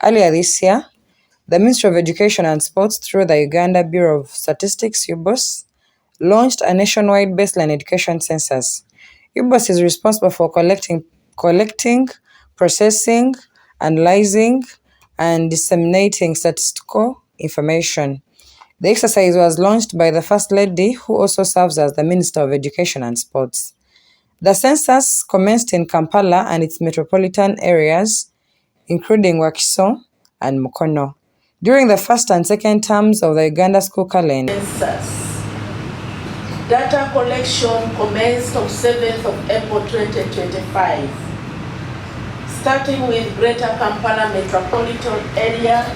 Earlier this year, the Ministry of Education and Sports, through the Uganda Bureau of Statistics, Ubos, launched a nationwide baseline education census. Ubos is responsible for collecting, processing, analyzing, and disseminating statistical information. The exercise was launched by the First Lady, who also serves as the Minister of Education and Sports. The census commenced in Kampala and its metropolitan areas, including Wakiso and Mukono, during the first and second terms of the Uganda school calendar. Census. Data collection commenced on 7th of April 2025, starting with Greater Kampala metropolitan area,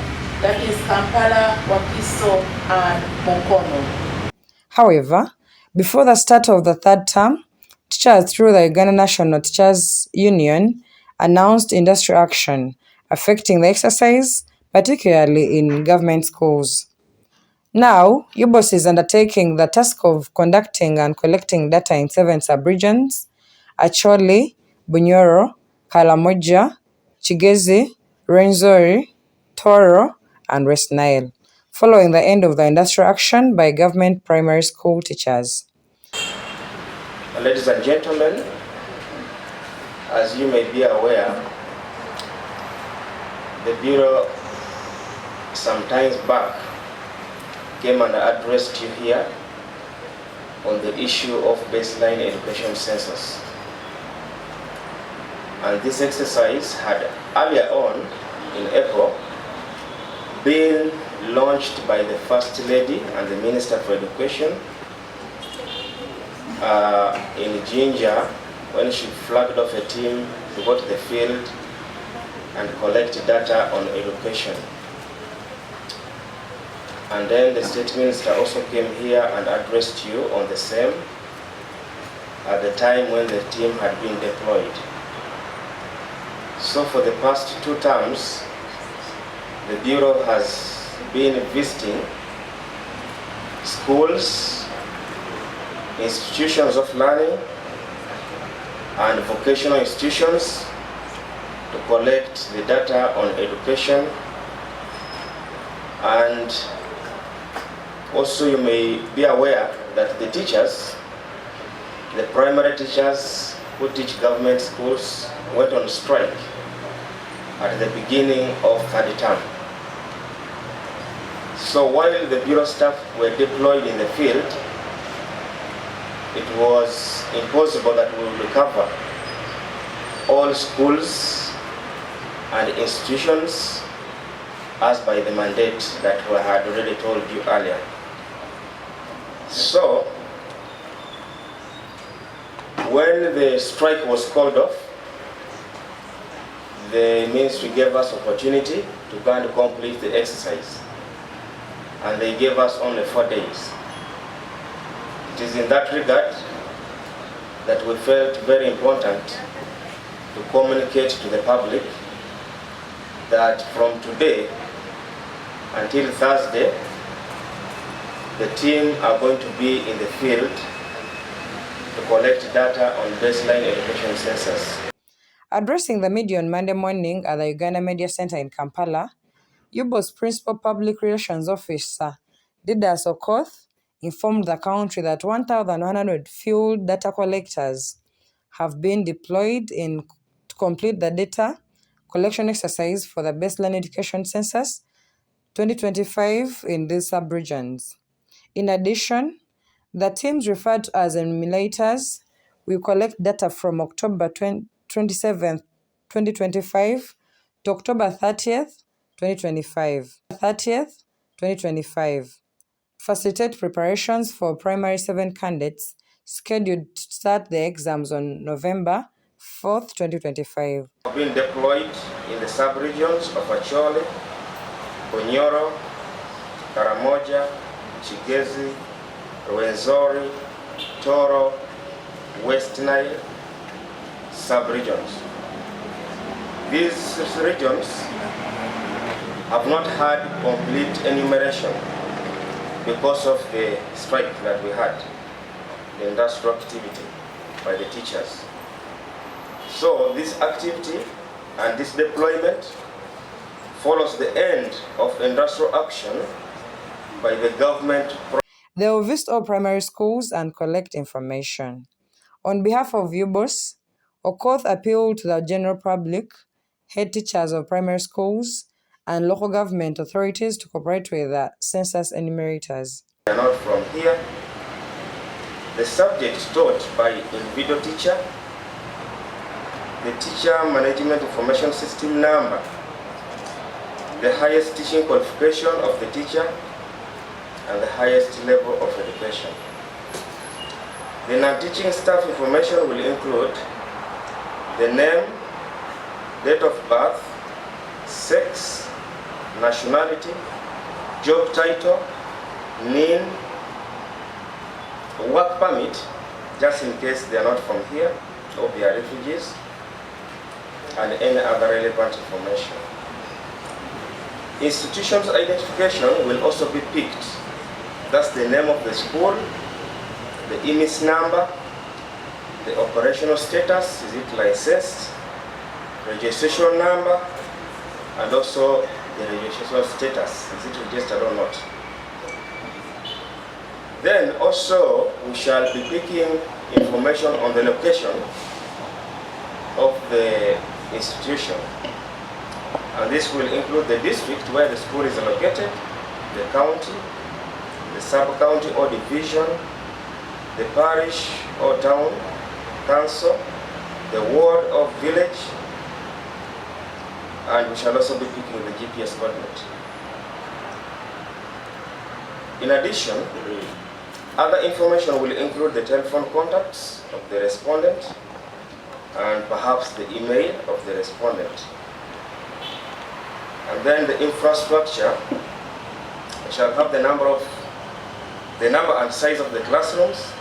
that is Kampala, Wakiso and Mukono. However, before the start of the third term, teachers through the Uganda National Teachers Union announced industrial action affecting the exercise, particularly in government schools. Now, Ubos is undertaking the task of conducting and collecting data in 7 sub-regions: Acholi, Bunyoro, Karamoja, Kigezi, Rwenzori, Tooro, and West Nile, following the end of the industrial action by government primary school teachers. Ladies and gentlemen, as you may be aware, the Bureau sometimes back came and addressed you here on the issue of baseline education census. And this exercise had earlier on in April been launched by the First Lady and the Minister for Education in Jinja, when she flagged off a team to go to the field and collect data on education. And then the State Minister also came here and addressed you on the same at the time when the team had been deployed. So for the past 2 terms, the Bureau has been visiting schools, institutions of learning, and vocational institutions to collect the data on education. And also you may be aware that the teachers, the primary teachers who teach government schools, went on strike at the beginning of third term. So while the Bureau staff were deployed in the field, it was impossible that we would cover all schools and institutions as by the mandate that we had already told you earlier. So, when the strike was called off, the ministry gave us opportunity to go and complete the exercise, and they gave us only 4 days. It is in that regard that we felt very important to communicate to the public that from today until Thursday, the team are going to be in the field to collect data on baseline education census. Addressing the media on Monday morning at the Uganda Media Center in Kampala, Ubos Principal Public Relations Officer Didas Okoth informed the country that 1,100 field data collectors have been deployed to complete the data collection exercise for the Baseline Education Census 2025 in these sub-regions. In addition, the teams referred to as emulators will collect data from October 27th, 2025 to October 30th, 2025. Facilitate preparations for primary 7 candidates scheduled to start the exams on November 4th, 2025. Have been deployed in the sub-regions of Acholi, Bunyoro, Karamoja, Kigezi, Rwenzori, Tooro, West Nile sub-regions. These regions have not had complete enumeration because of the strike that we had, the industrial activity by the teachers. So this activity and this deployment follows the end of industrial action by the government. They will visit all primary schools and collect information. On behalf of Ubos, Okoth appealed to the general public, head teachers of primary schools, and local government authorities to cooperate with the census enumerators. They are not from here. The subject taught by individual teacher, the teacher management information system number, the highest teaching qualification of the teacher, and the highest level of education. The non-teaching staff information will include the name, date of birth, sex, nationality, job title, NIN, work permit, just in case they are not from here or they are refugees, and any other relevant information. Institution's identification will also be picked. That's the name of the school, the IMIS number, the operational status, is it licensed, registration number, and also the registration status, is it registered or not. Then also we shall be picking information on the location of the institution. And this will include the district where the school is located, the county, the sub-county or division, the parish or town, council, the ward or village, and we shall also be picking the GPS coordinate. In addition, other information will include the telephone contacts of the respondent and perhaps the email of the respondent. And then the infrastructure shall have the number and size of the classrooms,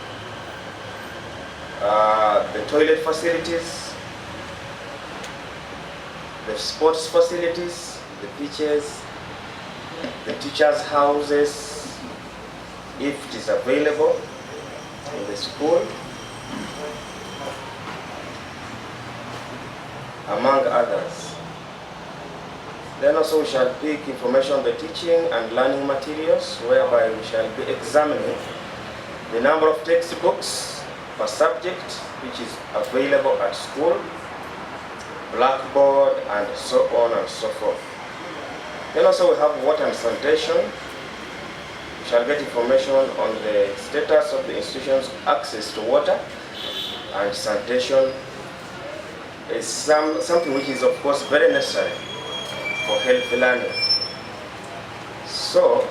the toilet facilities, the sports facilities, the pitches, the teachers' houses, if it is available in the school, among others. Then also we shall pick information on the teaching and learning materials, whereby we shall be examining the number of textbooks per subject which is available at school, blackboard, and so on and so forth. Then also we have water and sanitation. We shall get information on the status of the institution's access to water and sanitation. Is something which is of course very necessary for healthy learning. So,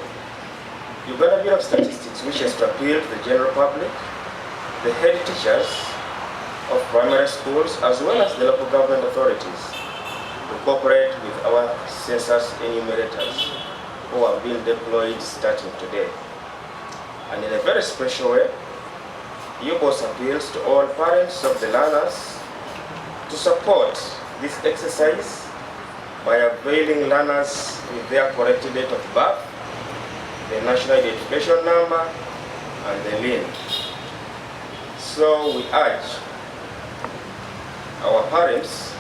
Uganda Bureau of Statistics wishes to appeal to the general public, the head teachers of primary schools, as well as the local government authorities to cooperate with our census enumerators who have been deployed starting today. And in a very special way, Ubos appeals to all parents of the learners to support this exercise by availing learners with their correct date of birth, the national identification number, and the NIN. So we urge our parents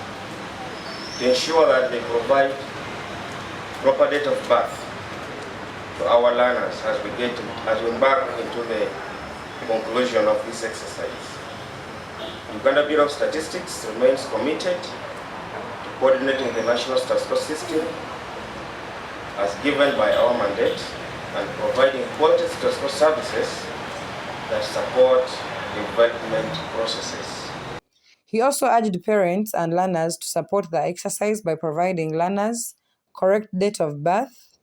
to ensure that they provide proper date of birth to our learners as we embark into the conclusion of this exercise. Uganda Bureau of Statistics remains committed to coordinating the national statistical system as given by our mandate and providing quality statistical services that support development processes. He also urged parents and learners to support the exercise by providing learners correct date of birth,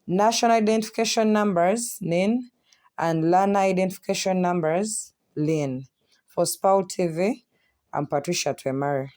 national identification numbers, NIN, and learner identification numbers, LIN. For SPAL TV, I'm Patricia Twemare.